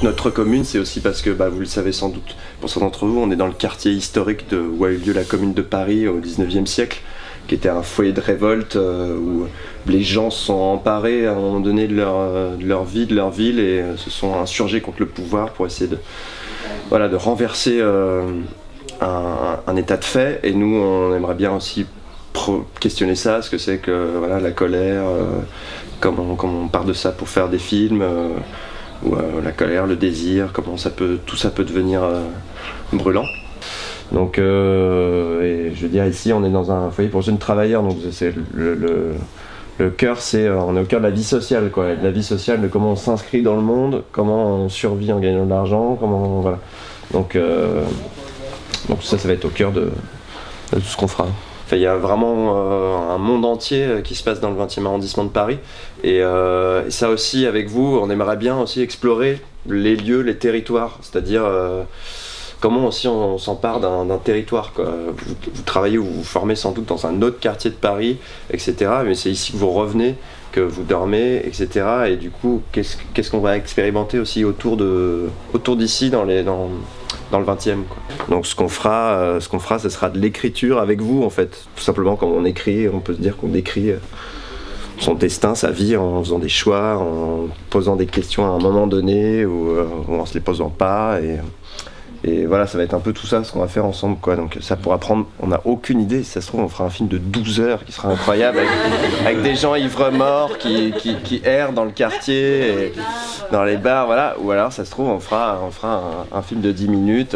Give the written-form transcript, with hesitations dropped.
notre commune, c'est aussi parce que, vous le savez sans doute, pour certains d'entre vous, on est dans le quartier historique où a eu lieu la Commune de Paris au 19e siècle, qui était un foyer de révolte où les gens se sont emparés à un moment donné de leur vie, de leur ville, et se sont insurgés contre le pouvoir pour essayer de renverser un état de fait. Et nous, on aimerait bien aussi questionner ça, ce que c'est que la colère, comment on part de ça pour faire des films, ou la colère, le désir, comment tout ça peut devenir brûlant. Donc, et je veux dire, ici, on est dans un foyer pour jeunes travailleurs, donc c'est le cœur, on est au cœur de la vie sociale, quoi, de la vie sociale, de comment on s'inscrit dans le monde, comment on survit en gagnant de l'argent, voilà. Donc ça va être au cœur de tout ce qu'on fera. Enfin, il y a vraiment un monde entier qui se passe dans le 20e arrondissement de Paris, et ça aussi, avec vous, on aimerait bien aussi explorer les lieux, les territoires, c'est-à-dire comment aussi on s'empare d'un territoire, quoi. Vous travaillez ou vous formez sans doute dans un autre quartier de Paris, etc. Mais c'est ici que vous revenez, que vous dormez, etc. Et du coup, qu'est-ce qu'on va expérimenter aussi autour d'ici, dans le 20e, quoi. Donc ce qu'on fera, ce sera de l'écriture avec vous, en fait. Tout simplement, quand on écrit, on peut se dire qu'on décrit son destin, sa vie, en faisant des choix, en posant des questions à un moment donné, ou en se les posant pas. Et voilà, ça va être un peu tout ça, ce qu'on va faire ensemble, quoi. Donc ça pourra prendre, on n'a aucune idée, si ça se trouve on fera un film de 12 heures qui sera incroyable, avec des gens ivres morts qui errent dans le quartier, et dans les bars, voilà. Ou alors ça se trouve on fera un film de 10 minutes.